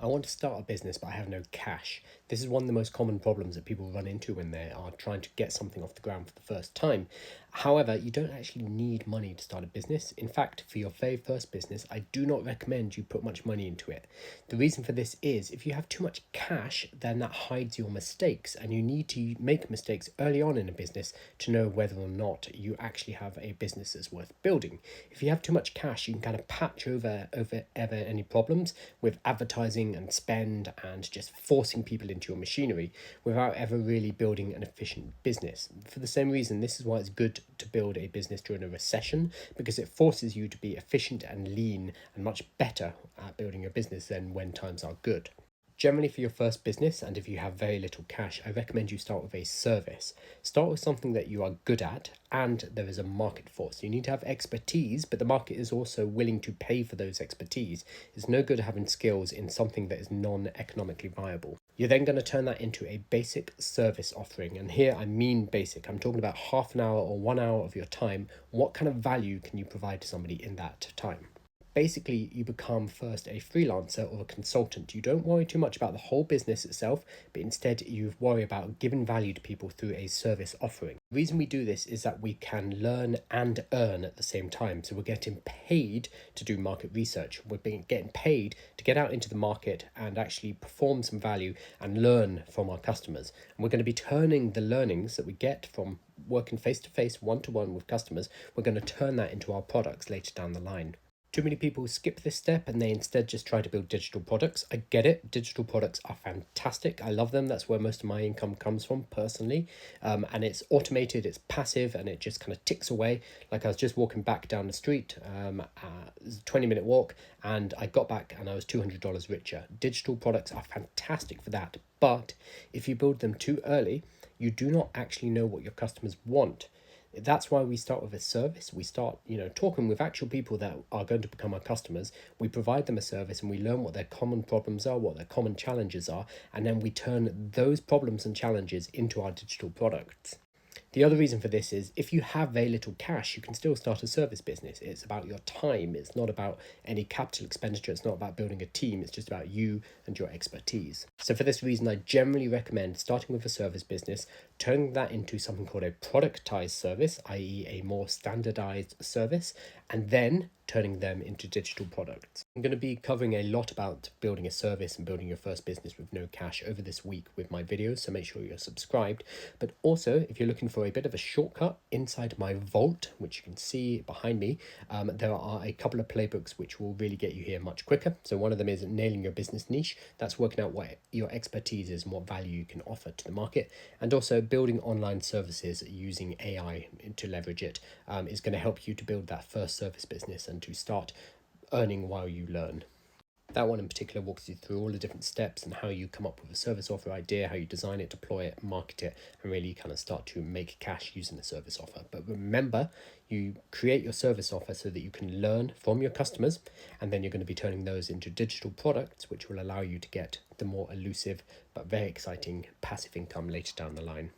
I want to start a business, but I have no cash. This is one of the most common problems that people run into when they are trying to get something off the ground for the first time. However, you don't actually need money to start a business. In fact, for your very first business, I do not recommend you put much money into it. The reason for this is if you have too much cash, then that hides your mistakes, and you need to make mistakes early on in a business to know whether or not you actually have a business that's worth building. If you have too much cash, you can kind of patch over ever any problems with advertising and spend and just forcing people into your machinery without ever really building an efficient business. For the same reason, this is why it's good to build a business during a recession, because it forces you to be efficient and lean and much better at building your business than when times are good. Generally, for your first business, and if you have very little cash, I recommend you start with a service. Start with something that you are good at and there is a market for. So you need to have expertise, but the market is also willing to pay for those expertise. It's no good having skills in something that is non-economically viable. You're then going to turn that into a basic service offering. And here I mean basic. I'm talking about half an hour or 1 hour of your time. What kind of value can you provide to somebody in that time? Basically, you become first a freelancer or a consultant. You don't worry too much about the whole business itself, but instead you worry about giving value to people through a service offering. The reason we do this is that we can learn and earn at the same time. So we're getting paid to do market research. We're getting paid to get out into the market and actually perform some value and learn from our customers. And we're going to be turning the learnings that we get from working face-to-face, one-to-one with customers, we're going to turn that into our products later down the line. Too many people skip this step and they instead just try to build digital products. I get it. Digital products are fantastic. I love them. That's where most of my income comes from personally. And it's automated, it's passive, and it just kind of ticks away. Like I was just walking back down the street, it was a 20-minute walk, and I got back and I was $200 richer. Digital products are fantastic for that. But if you build them too early, you do not actually know what your customers want. That's why we start with a service. We start, talking with actual people that are going to become our customers. We provide them a service and we learn what their common problems are, what their common challenges are, and then we turn those problems and challenges into our digital products. The other reason for this is if you have very little cash, you can still start a service business. It's about your time. It's not about any capital expenditure. It's not about building a team. It's just about you and your expertise. So for this reason, I generally recommend starting with a service business, turning that into something called a productized service, i.e. a more standardized service, and then turning them into digital products. I'm going to be covering a lot about building a service and building your first business with no cash over this week with my videos, so make sure you're subscribed. But also, if you're looking for a bit of a shortcut inside my vault, which you can see behind me, there are a couple of playbooks which will really get you here much quicker. So one of them is nailing your business niche. That's working out what your expertise is and what value you can offer to the market. And also building online services using AI to leverage it is going to help you to build that first service business and to start earning while you learn. That one in particular walks you through all the different steps and how you come up with a service offer idea, how you design it, deploy it, market it, and really kind of start to make cash using the service offer. But remember, you create your service offer so that you can learn from your customers, and then you're going to be turning those into digital products, which will allow you to get the more elusive but very exciting passive income later down the line.